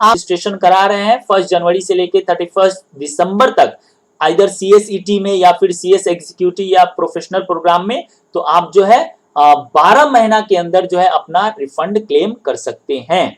आप रजिस्ट्रेशन करा रहे हैं 1 जनवरी से लेकर 31 दिसंबर तक, आइदर CSET में या फिर CS एग्जीक्यूटिव या प्रोफेशनल प्रोग्राम में, तो आप जो है 12 महीना के अंदर जो है अपना रिफंड क्लेम कर सकते हैं।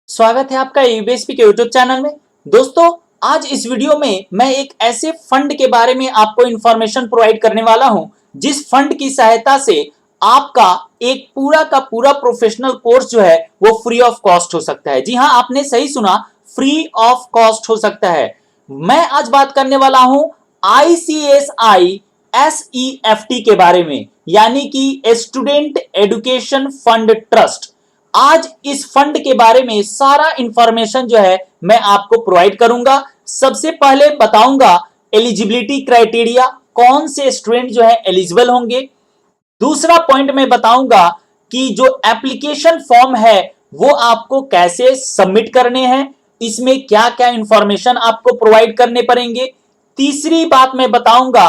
स्वागत है आपका UBSP के यूट्यूब चैनल में। दोस्तों, आज इस वीडियो में मैं एक ऐसे फंड के बारे में आपको इंफॉर्मेशन प्रोवाइड करने वाला हूं, जिस फंड की सहायता से आपका एक पूरा का पूरा प्रोफेशनल कोर्स जो है वो फ्री ऑफ कॉस्ट हो सकता है। जी हां, आपने सही सुना, फ्री ऑफ कॉस्ट हो सकता है। मैं आज बात करने वाला हूं ICSI SEFT के बारे में, यानी कि स्टूडेंट एजुकेशन फंड ट्रस्ट। आज इस फंड के बारे में सारा इंफॉर्मेशन जो है मैं आपको प्रोवाइड करूंगा। सबसे पहले बताऊंगा एलिजिबिलिटी क्राइटेरिया, कौन से स्टूडेंट जो है एलिजिबल होंगे। दूसरा पॉइंट में बताऊंगा कि जो एप्लीकेशन फॉर्म है वो आपको कैसे सबमिट करने हैं, इसमें क्या क्या इंफॉर्मेशन आपको प्रोवाइड करने पड़ेंगे। तीसरी बात मैं बताऊंगा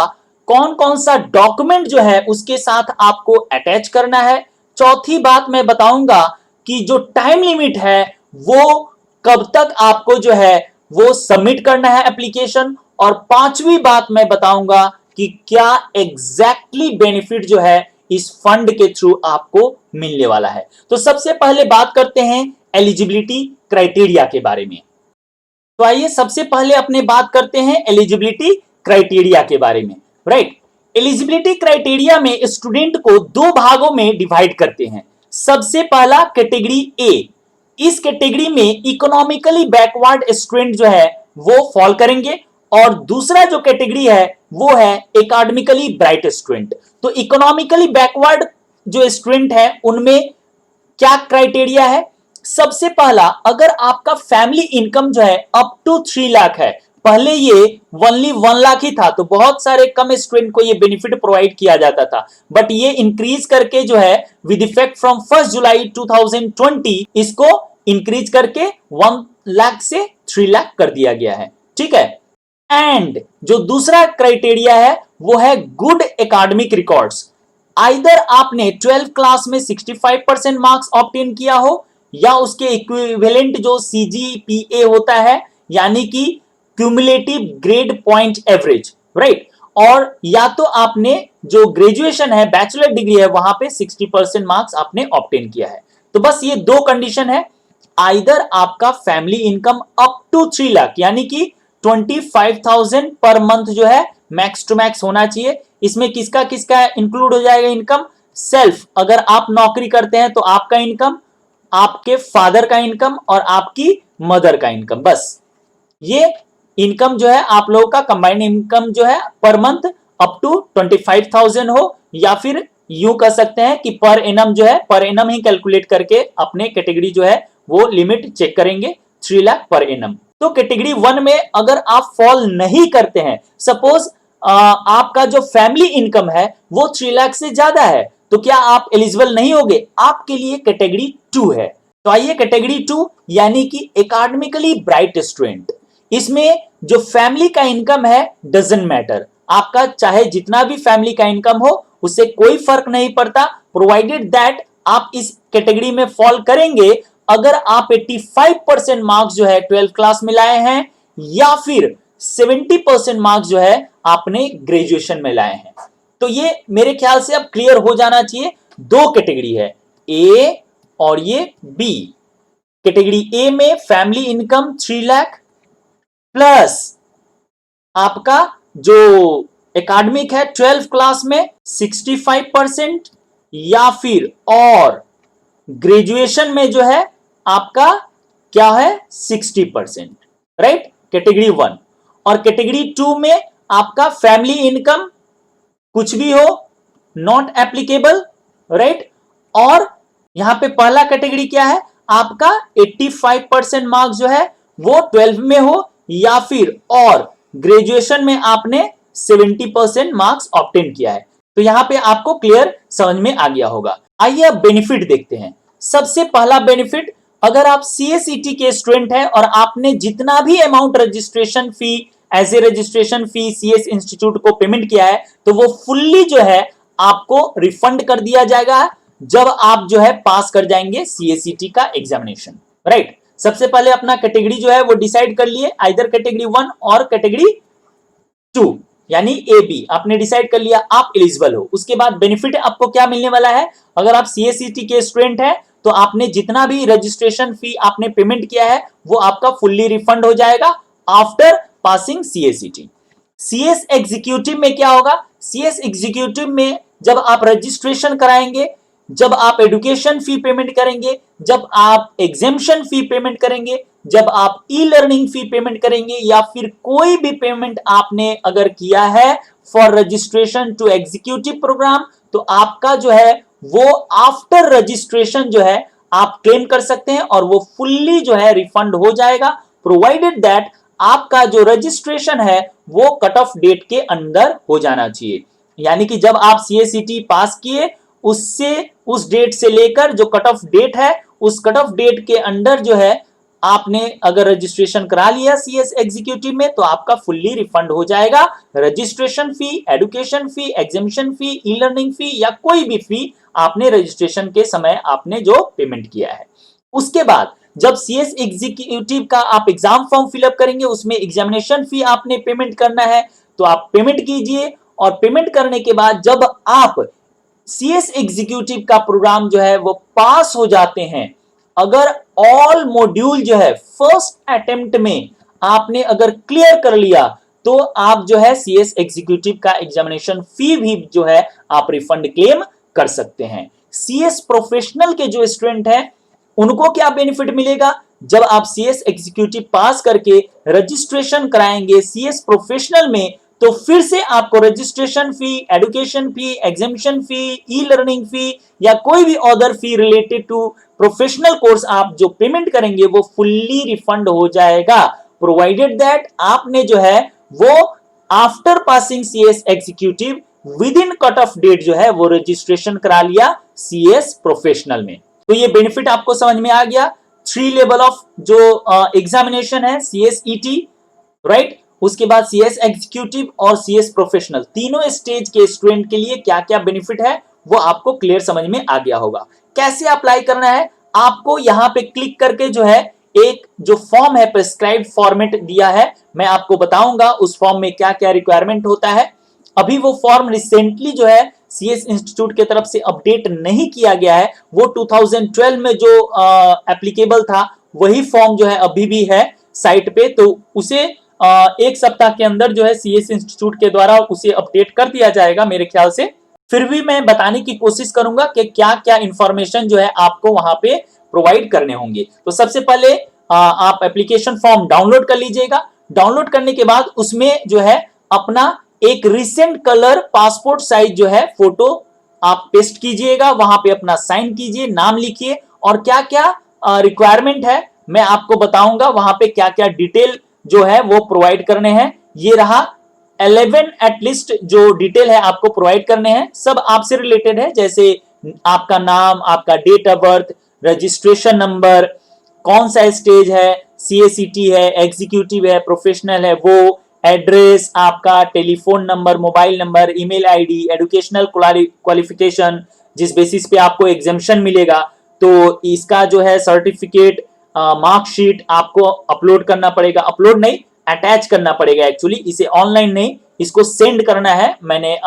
कौन कौन सा डॉक्यूमेंट जो है उसके साथ आपको अटैच करना है। चौथी बात मैं बताऊंगा कि जो टाइम लिमिट है वो कब तक आपको जो है वो सबमिट करना है एप्लीकेशन। और पांचवी बात मैं बताऊंगा कि क्या एग्जैक्टली बेनिफिट जो है इस फंड के थ्रू आपको मिलने वाला है। तो सबसे पहले बात करते हैं एलिजिबिलिटी क्राइटेरिया के बारे में। तो आइए सबसे पहले अपने बात करते हैं एलिजिबिलिटी क्राइटेरिया के बारे में। राइट, एलिजिबिलिटी क्राइटेरिया में स्टूडेंट को दो भागों में डिवाइड करते हैं। सबसे पहला कैटेगरी ए, इस कैटेगरी में इकोनॉमिकली बैकवर्ड स्टूडेंट जो है वो फॉल करेंगे, और दूसरा जो कैटेगरी है वो है एकेडमिकली ब्राइट स्टूडेंट। तो इकोनॉमिकली बैकवर्ड जो स्टूडेंट है उनमें क्या क्राइटेरिया है। सबसे पहला, अगर आपका फैमिली इनकम जो है अप टू 3 लाख है, पहले ये ओनली 1 लाख ही था, तो बहुत सारे कम स्टूडेंट को ये बेनिफिट प्रोवाइड किया जाता था, बट ये इंक्रीज करके जो है विद इफेक्ट फ्रॉम 1 जुलाई 2020 इसको इंक्रीज करके 1 लाख से 3 लाख कर दिया गया है। ठीक है। एंड जो दूसरा क्राइटेरिया है वो है गुड एकेडमिक रिकॉर्ड्स। आइदर आपने 12th क्लास में 65% मार्क्स ऑब्टेन किया हो, या उसके इक्विवेलेंट जो CGPA होता है, यानी कि cumulative grade point average. Right, और या तो आपने जो ग्रेजुएशन है, बैचलर डिग्री है, वहां पे 60% मार्क्स आपने ऑब्टेन किया है। तो बस ये दो कंडीशन है। आइदर आपका family income up to 3 lakh यानी कि 25,000 पर मंथ जो है मैक्स टू मैक्स होना चाहिए। इसमें किसका किसका इंक्लूड हो जाएगा इनकम? सेल्फ, अगर आप नौकरी करते हैं तो आपका इनकम, आपके फादर का इनकम और आपकी मदर का इनकम, बस ये इनकम जो है आप लोगों का कंबाइंड इनकम जो है पर मंथ अप टू 25,000 हो, या फिर यूं कह सकते हैं कि पर एनम जो है, पर एनम ही कैलकुलेट करके अपने कैटेगरी जो है वो लिमिट चेक करेंगे 3 लाख पर एनम। तो कैटेगरी 1 में अगर आप फॉल नहीं करते हैं, सपोज आपका जो फैमिली इनकम है वो 3 लाख से ज्यादा है, तो क्या आप एलिजिबल नहीं होगे? आपके लिए कैटेगरी 2 है। तो आइए कैटेगरी 2 यानी कि एकेडमिकली ब्राइट स्टूडेंट। इसमें जो फैमिली का इनकम है डजंट मैटर, आपका चाहे जितना भी फैमिली का इनकम हो उससे कोई फर्क नहीं पड़ता, प्रोवाइडेड दैट आप इस कैटेगरी में फॉल करेंगे अगर आप 85% मार्क्स जो है 12th क्लास में लाए हैं, या फिर 70% मार्क्स जो है आपने ग्रेजुएशन में लाए हैं। तो ये मेरे ख्याल से अब क्लियर हो जाना चाहिए। दो कैटेगरी है, ए और ये बी। कैटेगरी ए में फैमिली इनकम 3 लाख प्लस आपका जो एकेडमिक है 12th क्लास में 65%, या फिर और ग्रेजुएशन में जो है आपका क्या है 60%। Right, category 1। और कैटेगरी 2 में आपका फैमिली इनकम कुछ भी हो, नॉट एप्लीकेबल। राइट, और यहां पे पहला कैटेगरी क्या है, आपका 85% मार्क्स जो है वो 12 में हो, या फिर और ग्रेजुएशन में आपने 70% मार्क्स ऑब्टेन किया है। तो यहां पे आपको क्लियर समझ में आ गया होगा। आइए अब बेनिफिट देखते हैं। सबसे पहला बेनिफिट, अगर आप CSET के स्टूडेंट हैं और आपने जितना भी amount registration fee as a registration fee CS institute को पेमेंट किया है, तो वो फुल्ली जो है आपको रिफंड कर दिया जाएगा जब आप जो है पास कर जाएंगे CSET का एग्जामिनेशन। राइट, सबसे पहले अपना कैटेगरी जो है वो डिसाइड कर लिए, आइदर कैटेगरी 1 और कैटेगरी 2 यानी ए बी आपने डिसाइड कर लिया, आप एलिजिबल हो। उसके बाद बेनिफिट आपको क्या मिलने वाला है, अगर आप सीएसईटी के स्टूडेंट हैं तो आपने जितना भी रजिस्ट्रेशन फी आपने पेमेंट किया है वो आपका फुल्ली रिफंड हो जाएगा आफ्टर पासिंग सीएसईटी। सीएस एग्जीक्यूटिव में क्या होगा, सीएस एग्जीक्यूटिव में जब आप रजिस्ट्रेशन कराएंगे, जब आप एजुकेशन फी पेमेंट करेंगे, जब आप एग्जेम्पशन फी पेमेंट करेंगे, जब आप ई लर्निंग फी पेमेंट करेंगे या फिर कोई भी पेमेंट आपने अगर किया है for registration to executive programme, तो आपका जो है वो आफ्टर रजिस्ट्रेशन जो है आप क्लेम कर सकते हैं और वो फुल्ली जो है रिफंड हो जाएगा, प्रोवाइडेड दैट आपका जो रजिस्ट्रेशन है वो कट ऑफ डेट के अंदर हो जाना चाहिए। यानी कि जब आप सीएसईटी पास किए उससे उस डेट से लेकर जो कट ऑफ डेट है उस कट ऑफ डेट के अंदर जो है आपने अगर रजिस्ट्रेशन करा लिया सीएस एग्जीक्यूटिव में तो आपका फुल्ली रिफंड हो जाएगा, registration fee, education fee, examination fee, e learning fee या कोई भी फी आपने रजिस्ट्रेशन के समय आपने जो पेमेंट किया है। उसके बाद जब सीएस एग्जीक्यूटिव का आप एग्जाम फॉर्म फिलअप करेंगे उसमें एग्जामिनेशन फी आपने पेमेंट करना है, तो आप पेमेंट कीजिए और पेमेंट करने के बाद जब आप सीएस एग्जीक्यूटिव का प्रोग्राम जो है वो पास हो जाते हैं, अगर ऑल मॉड्यूल जो है फर्स्ट अटेम्प्ट में आपने अगर क्लियर कर लिया तो आप जो है सीएस एग्जीक्यूटिव का एग्जामिनेशन फी भी जो है आप रिफंड क्लेम कर सकते हैं। सीएस प्रोफेशनल के जो स्टूडेंट हैं उनको क्या बेनिफिट मिलेगा, जब आप सीएस एग्जीक्यूटिव पास करके रजिस्ट्रेशन कराएंगे सीएस प्रोफेशनल में तो फिर से आपको registration fee, education fee, examination fee, e learning fee या कोई भी other fee related to professional course आप जो पेमेंट करेंगे वो फुल्ली रिफंड हो जाएगा, प्रोवाइडेड दैट आपने जो है वो after passing CS executive within cut off date जो है वो रजिस्ट्रेशन करा लिया सीएस प्रोफेशनल में। तो ये बेनिफिट आपको समझ में आ गया। 3 लेवल ऑफ जो एग्जामिनेशन है सीएसईटी, राइट, उसके बाद सीएस एग्जीक्यूटिव और सीएस प्रोफेशनल, तीनों स्टेज के स्टूडेंट के लिए क्या क्या बेनिफिट है वो आपको क्लियर समझ में आ गया होगा। कैसे अप्लाई करना है, आपको यहां पे क्लिक करके जो है एक जो फॉर्म है प्रिस्क्राइब्ड फॉर्मेट दिया है, मैं आपको बताऊंगा उस फॉर्म में क्या क्या रिक्वायरमेंट होता है। अभी वो फॉर्म रिसेंटली जो है सीएस इंस्टीट्यूट की तरफ से अपडेट नहीं किया गया है, वो 2012 में जो एप्लीकेबल था वही फॉर्म जो है अभी भी है साइट पे, तो उसे एक सप्ताह के अंदर जो है सीएस इंस्टीट्यूट के द्वारा उसे अपडेट कर दिया जाएगा मेरे ख्याल से। फिर भी मैं बताने की कोशिश करूंगा कि क्या क्या इंफॉर्मेशन जो है आपको वहां पे प्रोवाइड करने होंगे। तो सबसे पहले आप एप्लीकेशन फॉर्म डाउनलोड कर लीजिएगा। डाउनलोड करने के बाद उसमें जो है अपना एक रिसेंट कलर पासपोर्ट साइज जो है फोटो आप पेस्ट कीजिएगा, वहां पे अपना साइन कीजिए, नाम लिखिए और क्या क्या रिक्वायरमेंट है मैं आपको बताऊंगा, वहां पे क्या क्या डिटेल जो है वो प्रोवाइड करने हैं। ये रहा 11 एटलीस्ट जो डिटेल है आपको प्रोवाइड करने हैं, सब आपसे रिलेटेड है, जैसे आपका नाम, आपका date of birth, registration number, कौन सा स्टेज है, सीएसईटी है, एग्जीक्यूटिव है, प्रोफेशनल है, वो एड्रेस, आपका telephone number, mobile number, email ID, educational qualification, जिस बेसिस पे आपको एग्जेम्पशन मिलेगा, तो इसका जो है सर्टिफिकेट, मार्कशीट आपको अपलोड करना पड़ेगा, अपलोड नहीं अटैच करना पड़ेगा एक्चुअली, इसे ऑनलाइन नहीं, इसको सेंड करना है, मैंने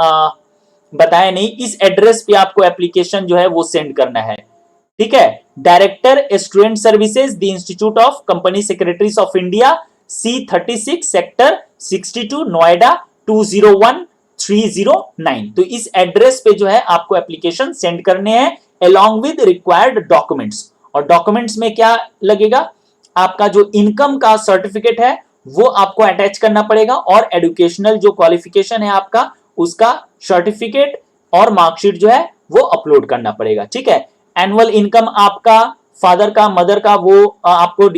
बताया नहीं, इस एड्रेस पे आपको एप्लीकेशन जो है वो सेंड करना है, ठीक है। Director student services the institute of company secretaries of India, C36 sector 62 Noida 201309, तो इस एड्रेस पे जो है आपको एप्लीकेशन सेंड करने हैं along with required documents। और डॉक्यूमेंट्स में क्या लगेगा, आपका जो इनकम का सर्टिफिकेट है वो आपको अटैच करना पड़ेगा और एजुकेशनल जो क्वालिफिकेशन है आपका उसका सर्टिफिकेट और मार्कशीट जो है वो अपलोड करना पड़ेगा, ठीक है। एनुअल इनकम आपका फादर का, मदर का, वो आपको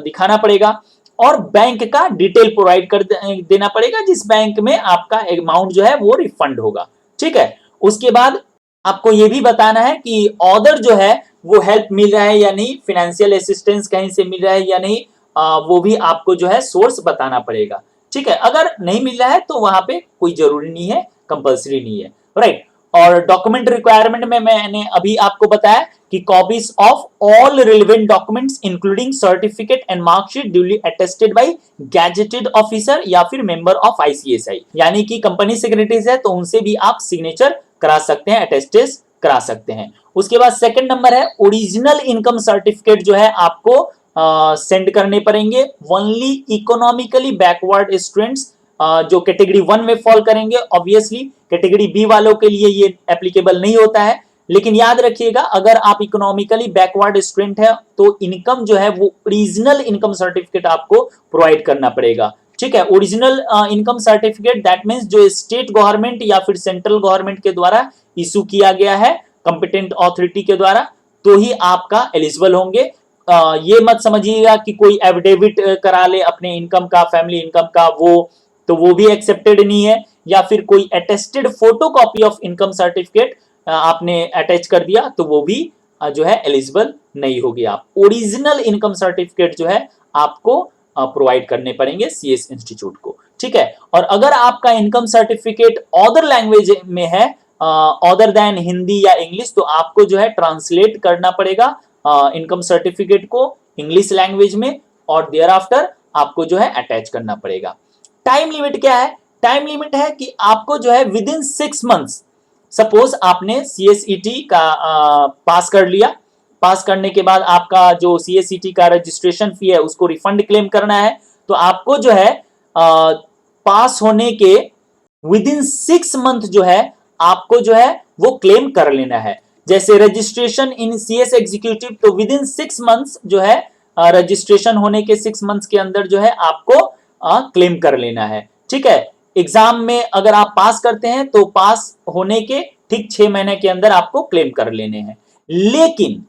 दिखाना पड़ेगा और बैंक का डिटेल प्रोवाइड कर देना पड़ेगा जिस बैंक में आपका अमाउंट जो है वो रिफंड होगा, ठीक है। उसके बाद आपको ये भी बताना है कि ऑर्डर जो है वो हेल्प मिल रहा है या नहीं, फाइनेंशियल असिस्टेंस कहीं से मिल रहा है या नहीं, वो भी आपको जो है सोर्स बताना पड़ेगा, ठीक है। अगर नहीं मिल रहा है तो वहां पे कोई जरूरी नहीं है, कंपलसरी नहीं है, राइट। और डॉक्यूमेंट रिक्वायरमेंट में मैंने अभी आपको बताया कि copies of all relevant documents including certificate and marksheet duly attested bye gazetted officer या फिर मेंबर ऑफ आईसीएसआई, यानी कि कंपनी सेक्रेटरीज है तो उनसे भी आप सिग्नेचर करा सकते हैं, अटेस्टेड करा सकते हैं। उसके बाद सेकंड नंबर है ओरिजिनल इनकम सर्टिफिकेट जो है आपको सेंड करने पड़ेंगे ओनली इकोनॉमिकली बैकवर्ड स्टूडेंट्स जो कैटेगरी 1 में फॉल करेंगे। ऑब्वियसली कैटेगरी बी वालों के लिए ये एप्लीकेबल नहीं होता है, लेकिन याद रखिएगा अगर आप इकोनॉमिकली बैकवर्ड स्टूडेंट है तो इनकम जो है वो ओरिजिनल इनकम सर्टिफिकेट आपको प्रोवाइड करना पड़ेगा। ठीक है, original income certificate that means जो स्टेट गवर्नमेंट या फिर सेंट्रल गवर्नमेंट के द्वारा इशू किया गया है कंपिटेंट अथॉरिटी के द्वारा, तो ही आपका एलिजिबल होंगे। ये मत समझिएगा कि कोई एफिडेविट करा ले अपने इनकम का, फैमिली इनकम का, वो भी एक्सेप्टेड नहीं है, या फिर कोई attested photocopy of income certificate आपने अटैच कर दिया तो वो भी जो है एलिजिबल नहीं होगी। आप ओरिजिनल इनकम सर्टिफिकेट जो है आपको प्रोवाइड करने पड़ेंगे सीएस इंस्टीट्यूट को। ठीक है, और अगर आपका इनकम सर्टिफिकेट अदर लैंग्वेज में है अदर देन हिंदी या इंग्लिश, तो आपको जो है ट्रांसलेट करना पड़ेगा इनकम सर्टिफिकेट को इंग्लिश लैंग्वेज में और देयर आफ्टर आपको जो है अटैच करना पड़ेगा। टाइम लिमिट क्या है? टाइम लिमिट है कि आपको जो है विद इन 6 मंथ्स, सपोज आपने सीएसईटी का पास कर लिया, पास करने के बाद आपका जो सीएसईटी का रजिस्ट्रेशन फी है उसको रिफंड क्लेम करना है, तो आपको जो है पास होने के विद इन 6 मंथ जो है आपको जो है वो क्लेम कर लेना है। जैसे रजिस्ट्रेशन इन सीएस एग्जीक्यूटिव, तो विद इन 6 मंथ्स जो है रजिस्ट्रेशन होने के 6 मंथ्स के अंदर जो है आपको क्लेम कर लेना है। ठीक है, एग्जाम में अगर आप पास करते हैं तो पास होने के ठीक 6 महीने के अंदर आपको क्लेम कर लेने हैं। लेकिन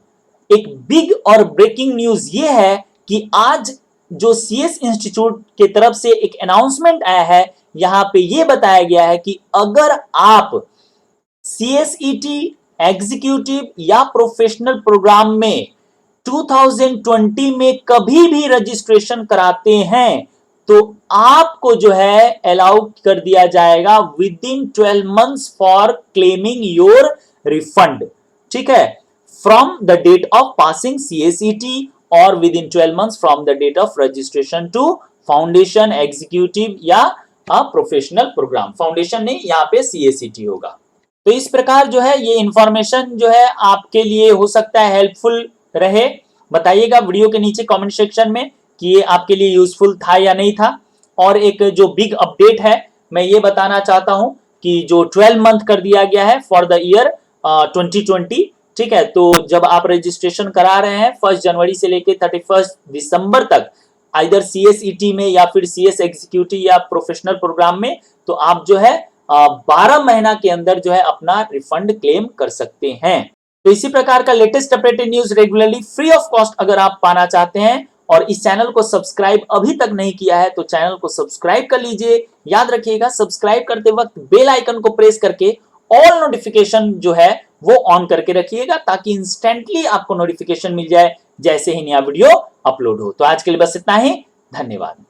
एक बिग और ब्रेकिंग न्यूज ये है कि आज जो सीएस इंस्टीट्यूट के तरफ से एक अनाउंसमेंट आया है, यहां पे ये बताया गया है कि अगर आप सीएसईटी एग्जीक्यूटिव या प्रोफेशनल प्रोग्राम में 2020 में कभी भी रजिस्ट्रेशन कराते हैं तो आपको जो है अलाउ कर दिया जाएगा within 12 months for claiming your refund. ठीक है, from the date of passing CSEET और within 12 months from the date of registration to foundation executive या प्रोफेशनल प्रोग्राम। फाउंडेशन नहीं, यहाँ पे सीएसईटी होगा। तो इस प्रकार जो है ये इंफॉर्मेशन जो है आपके लिए हो सकता है हेल्पफुल रहे। बताइएगा वीडियो के नीचे कमेंट सेक्शन में कि ये आपके लिए यूजफुल था या नहीं था। और एक जो बिग अपडेट है मैं ये बताना चाहता हूं कि जो 12 मंथ कर दिया गया है फॉर द ईयर 2020। ठीक है, तो जब आप रजिस्ट्रेशन करा रहे हैं 1 जनवरी से लेकर 31 दिसंबर तक आइदर सीएसईटी में या फिर सीएस एग्जीक्यूटिव या प्रोफेशनल प्रोग्राम में, तो आप जो है 12 महीना के अंदर जो है अपना रिफंड क्लेम कर सकते हैं। तो इसी प्रकार का latest updated news regularly free of cost अगर आप पाना चाहते हैं और इस चैनल को सब्सक्राइब अभी तक नहीं किया है तो चैनल को सब्सक्राइब कर लीजिए। याद रखिएगा सब्सक्राइब करते वक्त बेल आइकन को प्रेस करके ऑल नोटिफिकेशन जो है वो ऑन करके रखिएगा ताकि इंस्टेंटली आपको नोटिफिकेशन मिल जाए जैसे ही नया वीडियो अपलोड हो। तो आज के लिए बस इतना ही, धन्यवाद।